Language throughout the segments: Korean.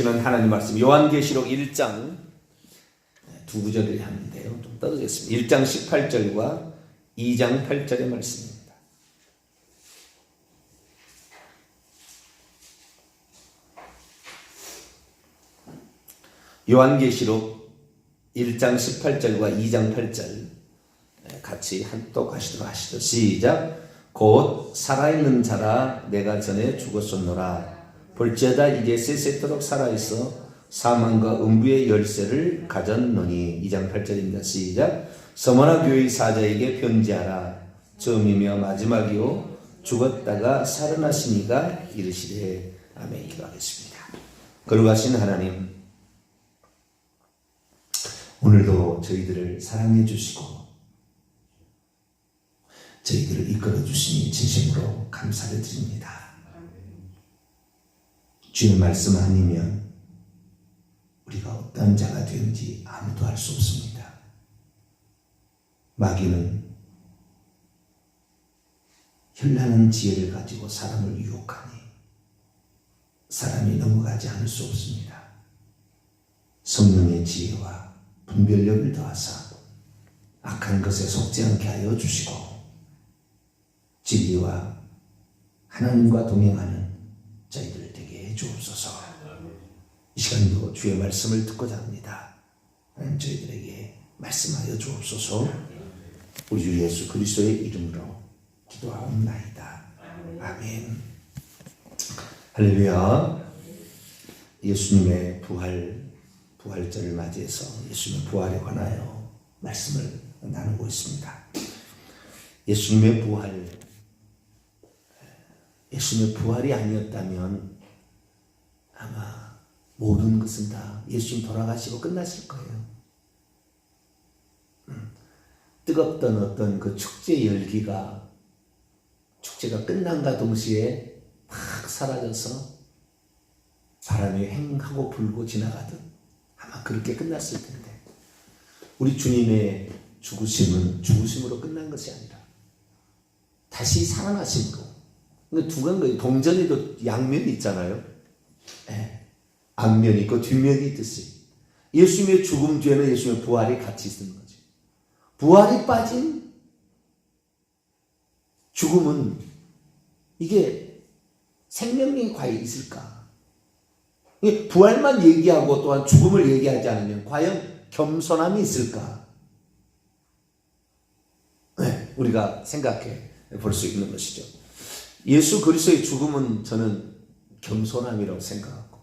주시는 하나님 말씀 요한계시록 1장 두 구절을 하는데요. 좀 떠들겠습니다. 1장 18절과 2장 8절의 말씀입니다. 요한계시록 1장 18절과 2장 8절 같이 또 가시도록 하시죠. 시작. 곧 살아있는 자라 내가 전에 죽었었노라. 볼지어다 이제 세세토록 살아있어 사망과 음부의 열쇠를 가졌노니. 2장 8절입니다. 시작. 서머나 교회의 사자에게 편지하라. 처음이며 마지막이요 죽었다가 살아나시니가 이르시되. 아멘. 기도하겠습니다. 거룩하신 하나님, 오늘도 저희들을 사랑해 주시고 저희들을 이끌어 주시니 진심으로 감사를 드립니다. 주의 말씀 아니면 우리가 어떤 자가 되는지 아무도 알 수 없습니다. 마귀는 현란한 지혜를 가지고 사람을 유혹하니 사람이 넘어가지 않을 수 없습니다. 성령의 지혜와 분별력을 더하사 악한 것에 속지 않게 하여 주시고 진리와 하나님과 동행하는 저희들 되게 해 주옵소서. 이 시간도 주의 말씀을 듣고자 합니다. 하나님 저희들에게 말씀하여 주옵소서. 우리 주 예수 그리스도의 이름으로 기도하옵나이다. 아멘. 할렐루야. 예수님의 부활절을 맞이해서 예수님의 부활에 관하여 말씀을 나누고 있습니다. 예수님의 부활이 아니었다면 아마 모든 것은 다 예수님 돌아가시고 끝났을 거예요. 뜨겁던 어떤 그 축제 열기가 축제가 끝난과 동시에 팍 사라져서 바람이 횡하고 불고 지나가듯 아마 그렇게 끝났을 텐데, 우리 주님의 죽으심은 죽으심으로 끝난 것이 아니라 다시 살아나심으로. 그러니까 두 가지, 동전에도 양면이 있잖아요. 앞면이 있고 뒷면이 있듯이 예수님의 죽음 뒤에는 예수님의 부활이 같이 있는 거죠. 부활이 빠진 죽음은 이게 생명력이 과연 있을까? 부활만 얘기하고 또한 죽음을 얘기하지 않으면 과연 겸손함이 있을까? 우리가 생각해 볼 수 있는 것이죠. 예수 그리스도의 죽음은 저는 겸손함이라고 생각하고,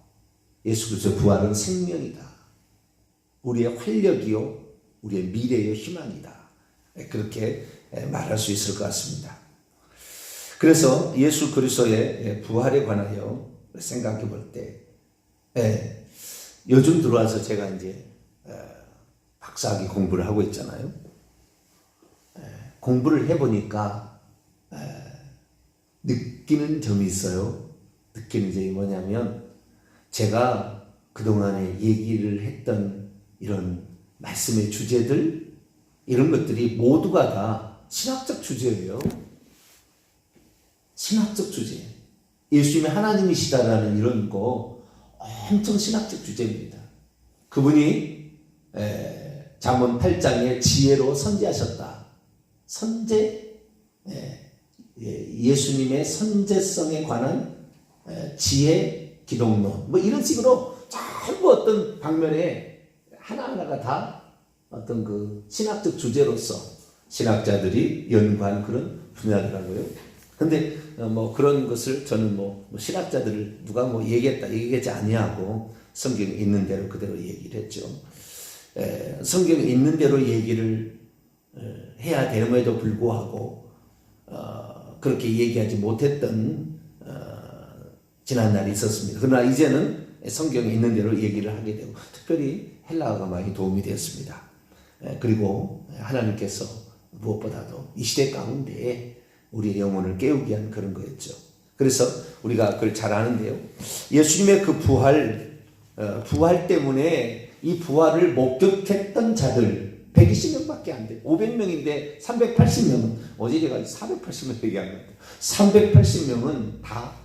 예수 그리스도의 부활은 생명이다. 우리의 활력이요 우리의 미래의 희망이다. 그렇게 말할 수 있을 것 같습니다. 그래서 예수 그리스도의 부활에 관하여 생각해 볼 때, 요즘 들어와서 제가 이제 박사학위 공부를 하고 있잖아요. 공부를 해보니까 느끼는 점이 있어요. 느끼는 점이 뭐냐면, 제가 그동안에 얘기를 했던 이런 말씀의 주제들, 이런 것들이 모두가 다 신학적 주제예요. 신학적 주제. 예수님이 하나님이시다라는 이런 거 엄청 신학적 주제입니다. 그분이 잠언 8장에 지혜로 선지하셨다. 선제, 예수님의 선제성에 관한 지혜 기독론, 뭐 이런 식으로 전부 어떤 방면에 하나하나가 다 어떤 그 신학적 주제로서 신학자들이 연구한 그런 분야더라고요. 근데 뭐 그런 것을 저는 뭐 신학자들을 누가 뭐 얘기하지 아니하고 성경에 있는 대로 그대로 얘기를 했죠. 성경에 있는 대로 얘기를 해야 됨에도 불구하고 그렇게 얘기하지 못했던 지난날이 있었습니다. 그러나 이제는 성경에 있는 대로 얘기를 하게 되고, 특별히 헬라어가 많이 도움이 되었습니다. 그리고 하나님께서 무엇보다도 이 시대 가운데에 우리의 영혼을 깨우기 위한 그런 거였죠. 그래서 우리가 그걸 잘 아는데요. 예수님의 그 부활 때문에 이 부활을 목격했던 자들 120명밖에 안 돼. 500명인데 380명은, 어제 제가 480명 얘기한 것 같아요. 380명은 다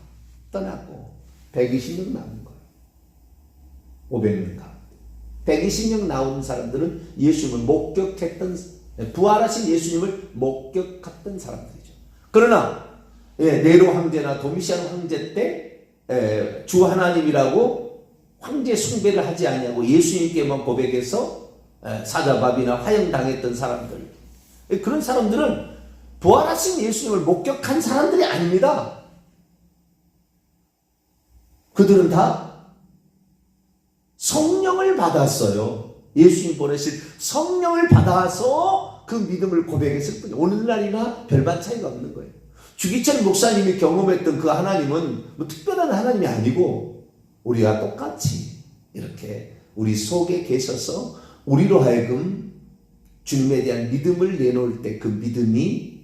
떠났고 120명 남은 거예요. 500명 가운데 120명 나온 사람들은 예수님을 목격했던, 부활하신 예수님을 목격했던 사람들이죠. 그러나 네로 황제나 도미시안 황제 때 주 하나님이라고 황제 숭배를 하지 아니하고 예수님께만 고백해서 사자밥이나 화형당했던 사람들, 그런 사람들은 부활하신 예수님을 목격한 사람들이 아닙니다. 그들은 다 성령을 받았어요. 예수님 보내신 성령을 받아서 그 믿음을 고백했을 뿐이에요. 오늘날이나 별반 차이가 없는 거예요. 주기철 목사님이 경험했던 그 하나님은 뭐 특별한 하나님이 아니고 우리와 똑같이 이렇게 우리 속에 계셔서 우리로 하여금 주님에 대한 믿음을 내놓을 때 그 믿음이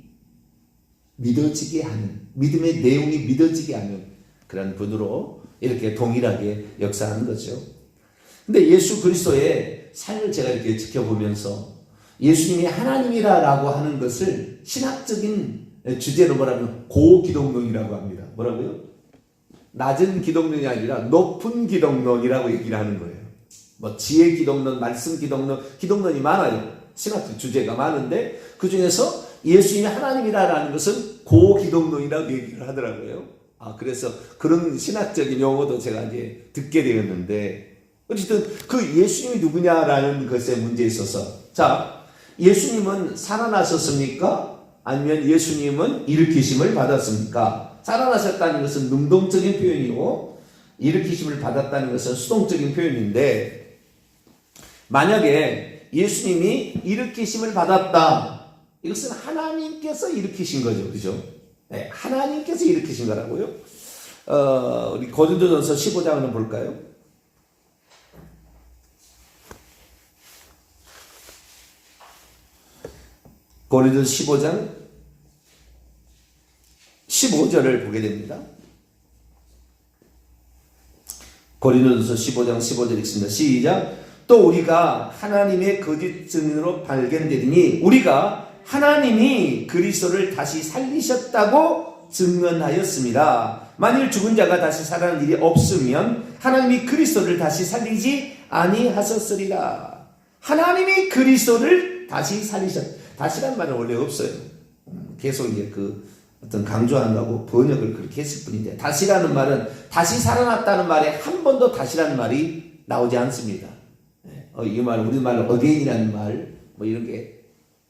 믿어지게 하는, 믿음의 내용이 믿어지게 하는 그런 분으로 이렇게 동일하게 역사하는 거죠. 근데 예수 그리스도의 삶을 제가 이렇게 지켜보면서 예수님이 하나님이라고 하는 것을 신학적인 주제로 뭐라면 고기독론이라고 합니다. 뭐라고요? 낮은 기독론이 아니라 높은 기독론이라고 얘기를 하는 거예요. 뭐 지혜 기독론, 말씀 기독론, 기독론이 많아요. 신학적 주제가 많은데 그 중에서 예수님이 하나님이라는 것은 고기독론이라고 얘기를 하더라고요. 그래서 그런 신학적인 용어도 제가 이제 듣게 되었는데, 어쨌든 그 예수님이 누구냐라는 것에 문제에 있어서, 자, 예수님은 살아나셨습니까? 아니면 예수님은 일으키심을 받았습니까? 살아나셨다는 것은 능동적인 표현이고 일으키심을 받았다는 것은 수동적인 표현인데, 만약에 예수님이 일으키심을 받았다, 이것은 하나님께서 일으키신 거죠. 그죠? 네, 하나님께서 일으키신 거라고요. 우리 고린도전서 15장을 한번 볼까요? 고린도전서 15장 15절을 보게 됩니다. 고린도전서 15장 15절 읽습니다. 시작. 또 우리가 하나님의 거짓 증인으로 발견되리니 우리가 하나님이 그리스도를 다시 살리셨다고 증언하였습니다. 만일 죽은 자가 다시 살아나는 일이 없으면 하나님이 그리스도를 다시 살리지 아니하셨으리라. 하나님이 그리스도를 다시 다시란 말은 원래 없어요. 계속 이제 그 어떤 강조한다고 번역을 그렇게 했을 뿐인데, 다시라는 말은 다시 살아났다는 말에 한 번도 다시라는 말이 나오지 않습니다. 이 말, 우리말로 again이라는 말, 뭐 이런 게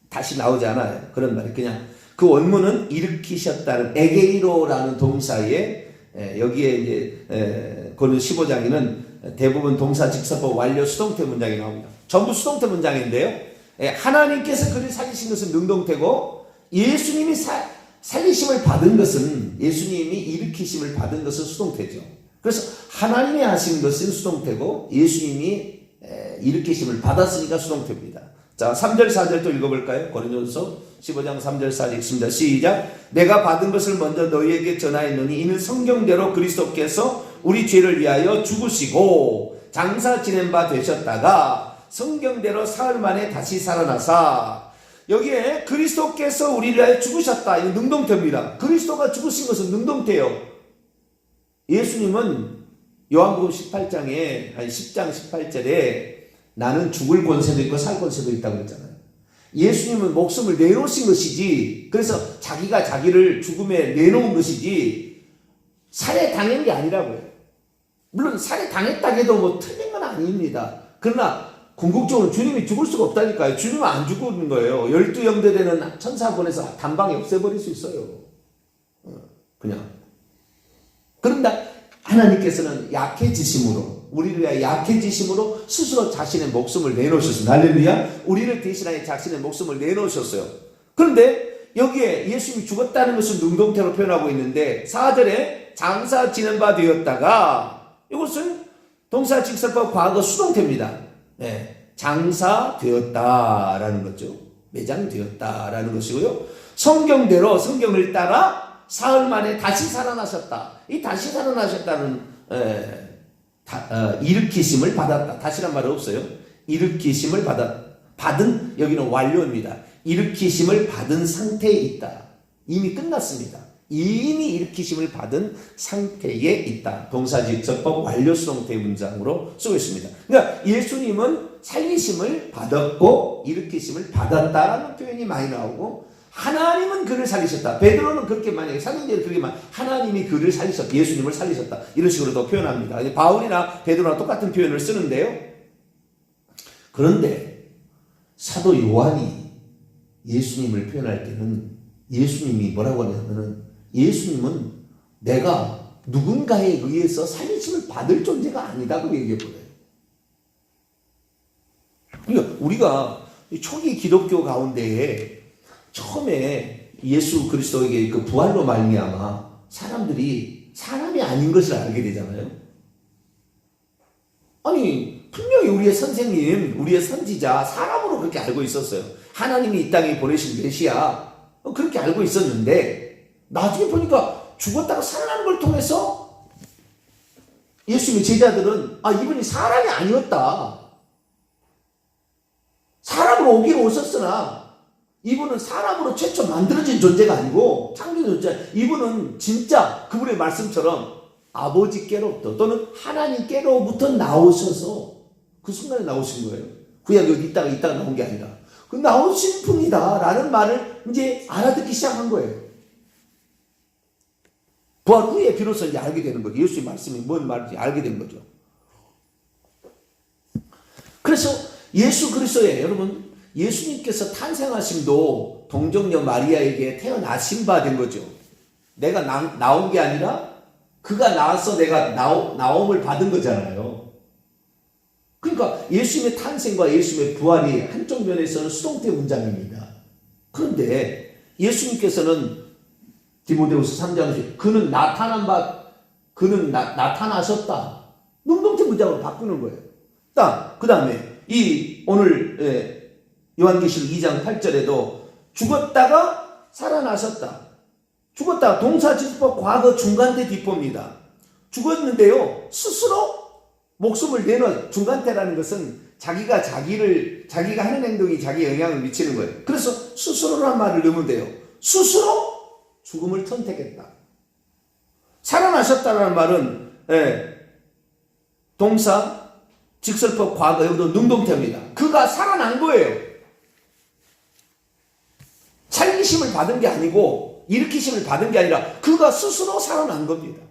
다시 나오지 않아요. 그런 말이 그냥 그 원문은 일으키셨다는 에게이로라는 동사에, 여기에 이제 고린도 15장에는 대부분 동사 직서법 완료 수동태 문장이 나옵니다. 전부 수동태 문장인데요. 하나님께서 그를 살리신 것은 능동태고, 예수님이 살리심을 받은 것은, 예수님이 일으키심을 받은 것은 수동태죠. 그래서 하나님이 하신 것은 수동태고 예수님이 일으키심을 받았으니까 수동태입니다. 자, 3절 4절 또 읽어볼까요? 고린도전서 15장 3절 4절 읽습니다. 시작. 내가 받은 것을 먼저 너희에게 전하였노니 이는 성경대로 그리스도께서 우리 죄를 위하여 죽으시고 장사 지낸 바 되셨다가 성경대로 사흘 만에 다시 살아나사. 여기에 그리스도께서 우리를 위하여 죽으셨다. 이건 능동태입니다. 그리스도가 죽으신 것은 능동태예요. 예수님은 요한복음 18장에 10장 18절에 나는 죽을 권세도 있고 살 권세도 있다고 했잖아요. 예수님은 목숨을 내놓으신 것이지, 그래서 자기가 자기를 죽음에 내놓은 것이지 살해 당한 게 아니라고요. 물론 살해 당했다 해도 뭐 틀린 건 아닙니다. 그러나 궁극적으로 주님이 죽을 수가 없다니까요. 주님은 안 죽는 거예요. 12영대되는 천사 보내서 단방에 없애버릴 수 있어요. 그냥. 그런데 하나님께서는 약해지심으로, 우리를 위하여 약해지심으로 스스로 자신의 목숨을 내놓으셨습니다. 할렐루야. 우리를 대신하여 자신의 목숨을 내놓으셨어요. 그런데 여기에 예수님이 죽었다는 것을 능동태로 표현하고 있는데 4절에 장사 지낸 바 되었다가, 이것은 동사 직설법 과거 수동태입니다. 네, 장사되었다라는 거죠. 매장되었다라는 것이고요. 성경대로 성경을 따라 사흘 만에 다시 살아나셨다. 이 다시 살아나셨다는 일으키심을 받았다. 다시란 말은 없어요. 일으키심을 받은, 여기는 완료입니다. 일으키심을 받은 상태에 있다. 이미 끝났습니다. 이미 일으키심을 받은 상태에 있다. 동사직접법 완료수동태 문장으로 쓰고 있습니다. 그러니까 예수님은 살리심을 받았고 일으키심을 받았다라는 표현이 많이 나오고, 하나님은 그를 살리셨다. 베드로는 그렇게 만약에 사도행전에 그렇게 하나님이 그를 살리셨다, 예수님을 살리셨다, 이런 식으로도 표현합니다. 바울이나 베드로나 똑같은 표현을 쓰는데요. 그런데 사도 요한이 예수님을 표현할 때는 예수님이 뭐라고 하냐면은, 예수님은 내가 누군가에 의해서 살리심을 받을 존재가 아니다고 얘기해버려요. 그러니까 우리가 초기 기독교 가운데에 처음에 예수 그리스도에게 그 부활로 말미암아 사람들이 사람이 아닌 것을 알게 되잖아요. 아니 분명히 우리의 선생님, 우리의 선지자 사람으로 그렇게 알고 있었어요. 하나님이 이 땅에 보내신 메시아 그렇게 알고 있었는데, 나중에 보니까 죽었다가 살아나는 걸 통해서 예수님의 제자들은 이분이 사람이 아니었다, 사람으로 오긴 오셨으나 이분은 사람으로 최초 만들어진 존재가 아니고 창조된 존재, 이분은 진짜 그분의 말씀처럼 아버지께로부터 또는 하나님께로부터 나오셔서 그 순간에 나오신 거예요. 구약에 있다가 나온 게 아니라 그 나오신 분이다 라는 말을 이제 알아듣기 시작한 거예요. 부활 후에 비로소 이제 알게 되는 거죠. 예수의 말씀이 뭔 말인지 알게 된 거죠. 그래서 예수 그리스도의, 여러분, 예수님께서 탄생하심도 동정녀 마리아에게 태어나신 바 된 거죠. 내가 나온 게 아니라 그가 나와서 내가 나옴을 받은 거잖아요. 그러니까 예수님의 탄생과 예수님의 부활이 한쪽 면에서는 수동태 문장입니다. 그런데 예수님께서는 디모데후서 3장 그는 그는 나타나셨다, 능동태 문장으로 바꾸는 거예요. 그 다음에 오늘 요한계시록 2장 8절에도 죽었다가 살아나셨다. 죽었다가 동사지수법 과거 중간태 뒷보입니다. 죽었는데요, 스스로 목숨을 내놓은, 중간태라는 것은 자기가 하는 행동이 자기에 영향을 미치는 거예요. 그래서 스스로란 말을 넣으면 돼요. 스스로 죽음을 선택했다. 살아나셨다는 말은 동사 직설법 과거, 여기도 능동태입니다. 그가 살아난 거예요. 살리심을 받은 게 아니고 일으키심을 받은 게 아니라 그가 스스로 살아난 겁니다.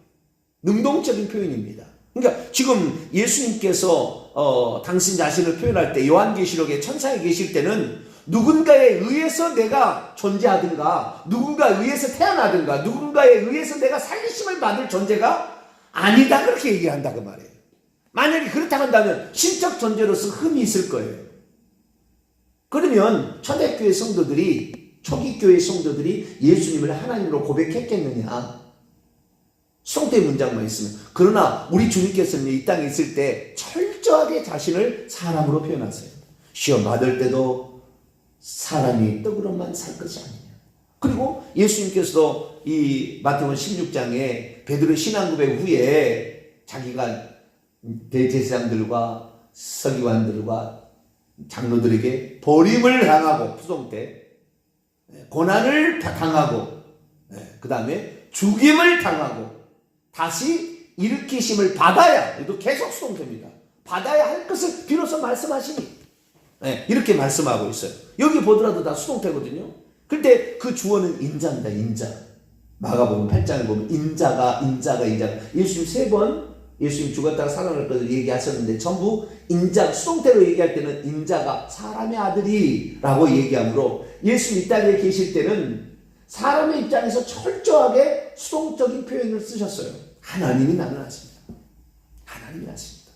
능동적인 표현입니다. 그러니까 지금 예수님께서 당신 자신을 표현할 때 요한계시록에 천상에 계실 때는 누군가에 의해서 내가 존재하든가, 누군가에 의해서 태어나든가, 누군가에 의해서 내가 살리심을 받을 존재가 아니다, 그렇게 얘기한다 그 말이에요. 만약에 그렇다고 한다면 신적 존재로서 흠이 있을 거예요. 그러면 초대교회 성도들이, 초기 교회 성도들이 예수님을 하나님으로 고백했겠느냐? 수동태 문장만 있으면. 그러나 우리 주님께서는 이 땅에 있을 때 철저하게 자신을 사람으로 표현하세요. 시험 받을 때도 사람이 떡으로만 살 것이 아니냐. 그리고 예수님께서도 이 마태복음 16장에 베드로의 신앙 고백 후에 자기가 대제사장들과 서기관들과 장로들에게 버림을 당하고, 수동태 고난을 당하고, 그 다음에 죽임을 당하고 다시 일으키심을 받아야, 이것도 계속 수동태입니다. 받아야 할 것을 비로소 말씀하시니, 이렇게 말씀하고 있어요. 여기 보더라도 다 수동태거든요. 근데 그 주어는 인자입니다. 인자. 마가복음 8장에 보면 인자가 예수님 3번 예수님 죽었다가 살아날 것을 얘기하셨는데 전부 인자, 수동태로 얘기할 때는 인자가 사람의 아들이라고 얘기하므로 예수님 이 땅에 계실 때는 사람의 입장에서 철저하게 수동적인 표현을 쓰셨어요. 하나님이 나는 하십니다. 하나님이 하십니다.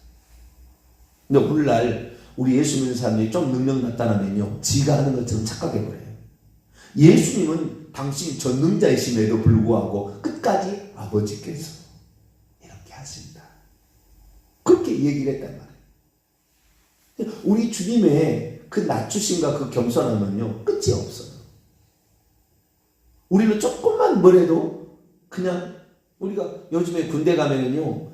근데 오늘날 우리 예수 믿는 사람들이 좀 능력 나타나면요, 지가 하는 것처럼 착각해버려요. 예수님은 당신이 전능자이심에도 불구하고 끝까지 아버지께서 이렇게 하십니다. 그렇게 얘기를 했단 말이에요. 우리 주님의 그 낮추심과 그 겸손함은요, 끝이 없어요. 우리는 조금만 뭐래도 그냥, 우리가 요즘에 군대 가면은요,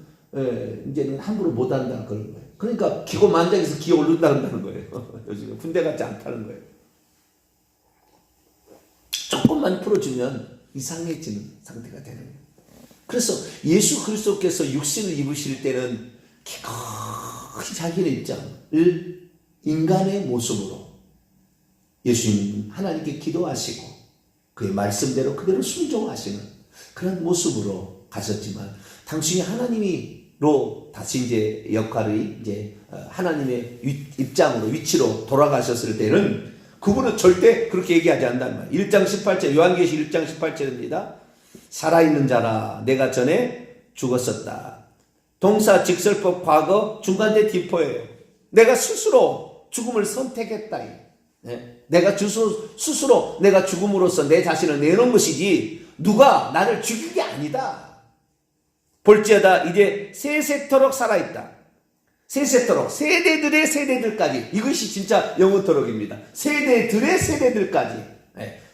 이제는 함부로 못한다 그런 거예요. 그러니까 기고 만장해서 기어 오른다 그런다는 거예요. 요즘에 군대 같지 않다는 거예요. 조금만 풀어주면 이상해지는 상태가 되는 거예요. 그래서 예수 그리스도께서 육신을 입으실 때는 기꺼이 자기의 입장을 인간의 모습으로 예수님은 하나님께 기도하시고 그의 말씀대로 그대로 순종하시는 그런 모습으로 가셨지만, 당신이 하나님이로 다시 이제 역할의 이제 하나님의 입장으로 위치로 돌아가셨을 때는 그분은 절대 그렇게 얘기하지 않는단 말이에요. 1장 18절, 요한계시 1장 18절입니다. 살아있는 자라 내가 전에 죽었었다. 동사 직설법 과거 중간대 디포예요. 내가 스스로 죽음을 선택했다. 내가 스스로 내가 죽음으로써 내 자신을 내놓은 것이지 누가 나를 죽인 게 아니다. 볼지어다 이제 세세토록 살아있다. 세세토록, 세대들의 세대들까지. 이것이 진짜 영원토록입니다. 세대들의 세대들까지.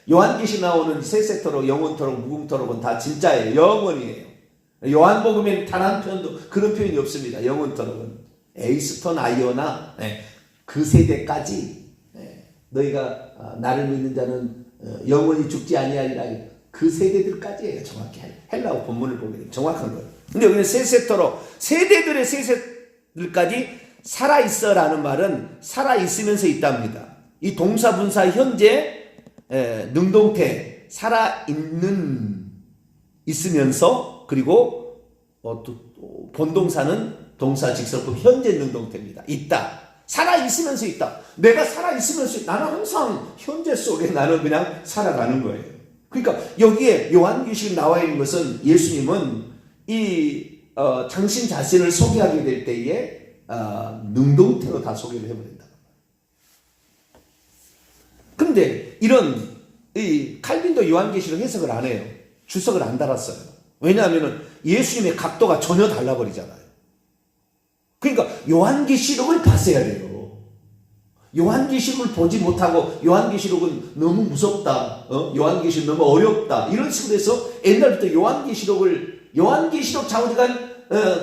요한계시 나오는 세세토록, 영원토록, 무궁토록은 다 진짜예요. 영원이에요. 요한복음에는 단 한 편도 그런 표현이 없습니다. 영원토록은 에이스톤 아이오나 그 세대까지 너희가 나를 믿는 자는 영원히 죽지 아니하리라. 그 세대들까지예요. 정확히 헬라어 본문을 보게 되면 정확한 거예요. 근데 여기는 세세토록, 세대들의 세대들까지 살아있어라는 말은 살아있으면서 있답니다. 이 동사 분사 현재 능동태 살아있는 있으면서, 그리고 본동사는 동사 직설법 현재 능동태입니다. 있다. 살아있으면서 있다. 내가 살아있으면서 나는 항상 현재 속에 나는 그냥 살아가는 거예요. 그러니까 여기에 요한계시록 나와 있는 것은 예수님은 당신 자신을 소개하게 될 때에 능동태로 다 소개를 해버린다. 그런데 이런 칼빈도 요한계시록 해석을 안 해요. 주석을 안 달았어요. 왜냐하면 예수님의 각도가 전혀 달라버리잖아요. 그러니까 요한계시록을 봤어야 돼요. 요한계시록을 보지 못하고 요한계시록은 너무 무섭다, 요한계시록 너무 어렵다 이런 식으로 해서 옛날부터 요한계시록 자우지간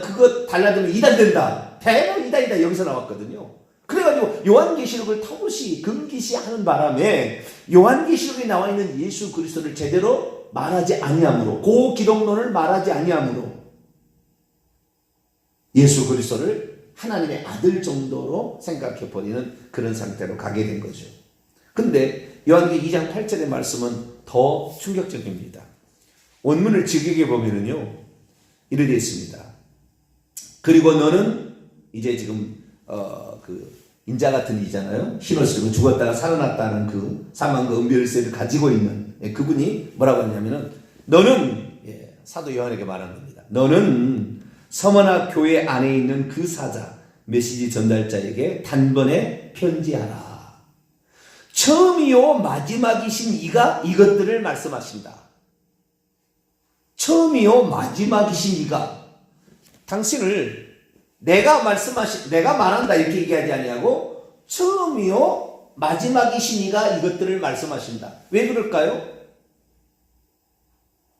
그거 달라들면 이단된다, 대박 이단이다 여기서 나왔거든요. 그래가지고 요한계시록을 터부시 금기시하는 바람에 요한계시록에 나와 있는 예수 그리스도를 제대로 말하지 아니함으로, 그 기독론을 말하지 아니함으로 예수 그리스도를 하나님의 아들 정도로 생각해버리는 그런 상태로 가게 된 거죠. 근데 요한계시록 2장 8절의 말씀은 더 충격적입니다. 원문을 직역해 보면은요, 이렇게 되어 있습니다. 그리고 너는 이제 지금 그 인자 같은 이잖아요. 흰옷을 죽었다가 살아났다는 그 사망과 은별세를 가지고 있는 그분이 뭐라고 했냐면은, 너는 사도 요한에게 말한 겁니다. 너는 서머나 교회 안에 있는 그 사자, 메시지 전달자에게 단번에 편지하라. 처음이요 마지막이신 이가 이것들을 말씀하신다. 처음이요 마지막이신 이가, 당신을 내가 말한다 이렇게 얘기하지 아니하고 처음이요 마지막이신 이가 이것들을 말씀하신다. 왜 그럴까요?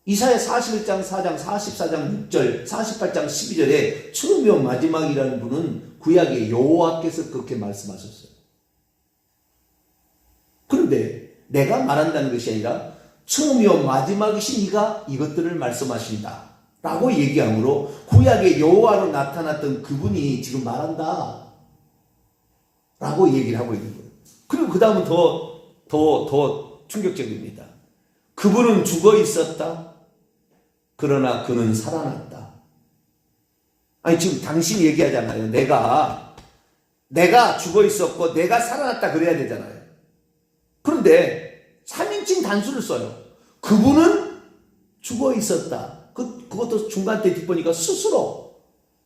이사야 41장 4장 44장 6절 48장 12절에 처음이요 마지막이라는 분은 구약의 여호와께서 그렇게 말씀하셨어요. 그런데 내가 말한다는 것이 아니라 처음이요 마지막이신 이가 이것들을 말씀하신다 라고 얘기하므로 구약의 여호와로 나타났던 그분이 지금 말한다 라고 얘기를 하고 있는 거예요. 그리고 그 다음은 더 충격적입니다. 그분은 죽어 있었다. 그러나 그는 살아났다. 아니 지금 당신이 얘기하잖아요. 내가 죽어 있었고 내가 살아났다 그래야 되잖아요. 그런데 3인칭 단수를 써요. 그분은 죽어 있었다. 그것도 중간때 뒷보니까 스스로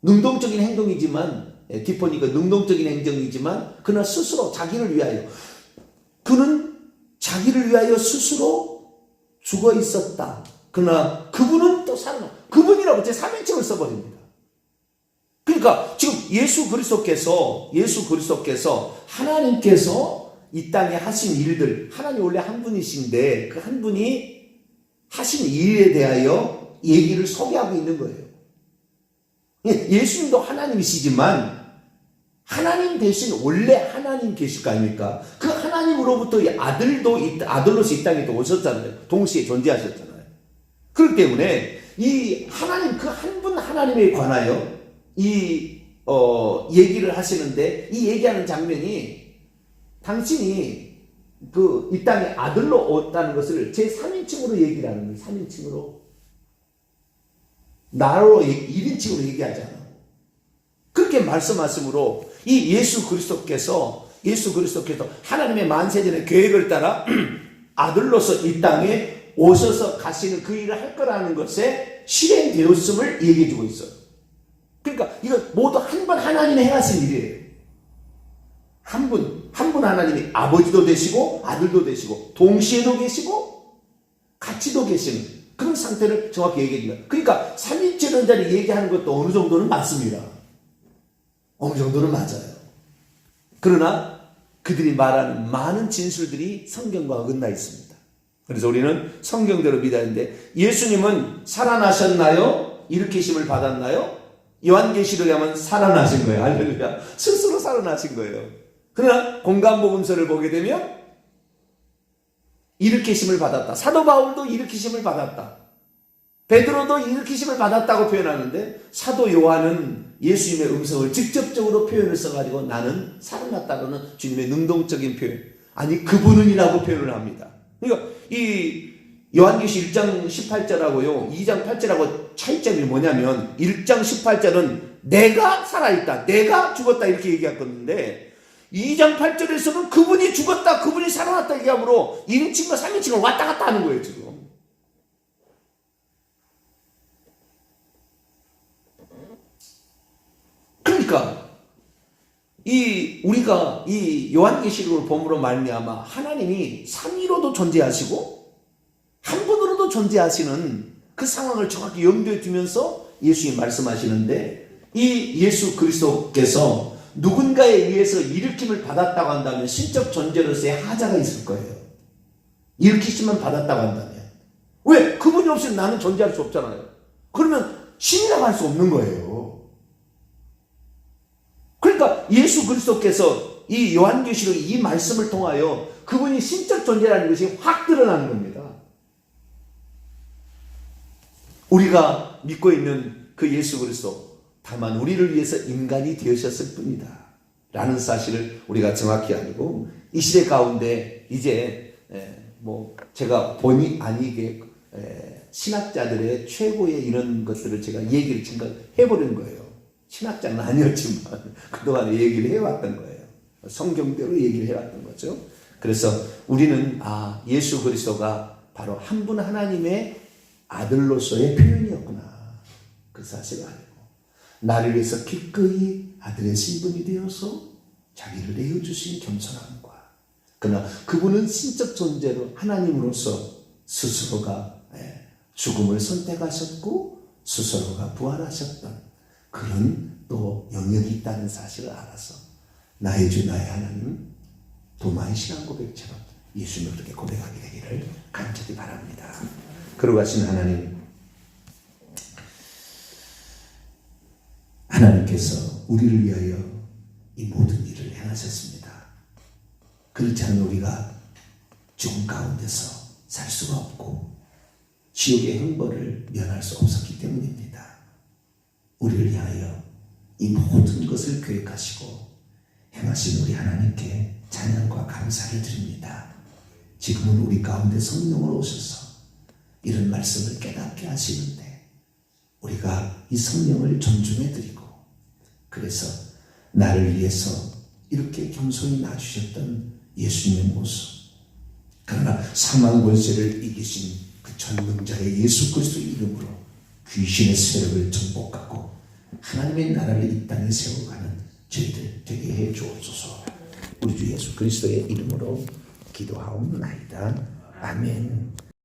능동적인 행동이지만, 뒷보니까 능동적인 행동이지만 그러나 스스로 자기를 위하여, 그는 자기를 위하여 스스로 죽어 있었다. 그러나 그분은 또 살아나. 그분이라고 제 3인칭을 써버립니다. 그러니까 지금 예수 그리스도께서 하나님께서 이 땅에 하신 일들, 하나님 원래 한 분이신데 그 한 분이 하신 일에 대하여 얘기를 소개하고 있는 거예요. 예수님도 하나님이시지만 하나님 대신 원래 하나님 계실 거 아닙니까? 그 하나님으로부터 아들로서 이 땅에 또 오셨잖아요. 동시에 존재하셨잖아요. 그렇기 때문에 이 하나님, 그 한 분 하나님에 관하여 얘기를 하시는데, 이 얘기하는 장면이 당신이 이 땅에 아들로 왔다는 것을 제 3인칭으로 얘기를 하는 거예요. 3인칭으로. 나로 1인칭으로 얘기하잖아. 그렇게 말씀하심으로 이 예수 그리스도께서 하나님의 만세전의 계획을 따라 아들로서 이 땅에 오셔서 가시는 그 일을 할 거라는 것에 실행되었음을 얘기해 주고 있어요. 그러니까 이거 모두 한 분 하나님이 행하신 일이에요. 한 분 하나님이 아버지도 되시고 아들도 되시고 동시에도 계시고 같이도 계시는 그런 상태를 정확히 얘기해 줍니다. 그러니까 삼위일체론자를 얘기하는 것도 어느 정도는 맞습니다. 어느 정도는 맞아요. 그러나 그들이 말하는 많은 진술들이 성경과 어긋나 있습니다. 그래서 우리는 성경대로 믿어야 하는데, 예수님은 살아나셨나요? 일으키심을 받았나요? 요한계시록에 하면 살아나신 거예요. 할렐루야. 스스로 살아나신 거예요. 그러나 공간복음서를 보게 되면 일으키심을 받았다. 사도 바울도 일으키심을 받았다. 베드로도 일으키심을 받았다고 표현하는데, 사도 요한은 예수님의 음성을 직접적으로 표현을 써가지고 나는 살아났다고는 주님의 능동적인 표현, 아니 그분은이라고 표현을 합니다. 그러니까 이 요한계시 1장 18절하고요 2장 8절하고 차이점이 뭐냐면, 1장 18절은 내가 살아있다, 내가 죽었다 이렇게 얘기할 건데, 2장 8절에서는 그분이 죽었다, 그분이 살아났다 얘기하므로 1인칭과 3인칭을 왔다 갔다 하는 거예요 지금. 그러니까 우리가 이 요한계시록을 봄으로 말미암아 하나님이 삼위로도 존재하시고 한 분으로도 존재하시는 그 상황을 정확히 염두에 두면서 예수님이 말씀하시는데, 이 예수 그리스도께서 누군가에 의해서 일으킴을 받았다고 한다면 신적 존재로서의 하자가 있을 거예요. 일으키심만 받았다고 한다면. 왜? 그분이 없으면 나는 존재할 수 없잖아요. 그러면 신이라고 할 수 없는 거예요. 그러니까 예수 그리스도께서 이 요한계시록 이 말씀을 통하여 그분이 신적 존재라는 것이 확 드러나는 겁니다. 우리가 믿고 있는 그 예수 그리스도, 다만 우리를 위해서 인간이 되으셨을 뿐이다 라는 사실을 우리가 정확히 알고, 이 시대 가운데 이제 제가 본의 아니게 신학자들의 최고의 이런 것들을 제가 얘기를 지금 해버린 거예요. 신학자는 아니었지만 그동안 얘기를 해왔던 거예요. 성경대로 얘기를 해왔던 거죠. 그래서 우리는 예수 그리스도가 바로 한 분 하나님의 아들로서의 표현이었구나, 그 사실을 알고, 나를 위해서 기꺼이 아들의 신분이 되어서 자기를 내어주신 겸손함과, 그러나 그분은 신적 존재로 하나님으로서 스스로가 죽음을 선택하셨고 스스로가 부활하셨던 그런 또 영역이 있다는 사실을 알아서 나의 주 나의 하나님, 도마의 신앙 고백처럼 예수님을 그렇게 고백하게 되기를 간절히 바랍니다. 거룩하신 하나님께서 우리를 위하여 이 모든 일을 행하셨습니다. 그렇지 않으면 우리가 죽음 가운데서 살 수가 없고 지옥의 형벌을 면할 수 없었기 때문입니다. 우리를 위하여 이 모든 것을 계획하시고 행하신 우리 하나님께 찬양과 감사를 드립니다. 지금은 우리 가운데 성령으로 오셔서 이런 말씀을 깨닫게 하시는데, 우리가 이 성령을 존중해 드리고, 그래서 나를 위해서 이렇게 겸손히 낮추셨던 예수님의 모습, 그러나 사망 권세를 이기신 그 전능자의 예수 그리스도의 이름으로 귀신의 세력을 정복하고 하나님의 나라를 이 땅에 세워가는 저희들 되게 해 주옵소서. 우리 주 예수 그리스도의 이름으로 기도하옵나이다. 아멘.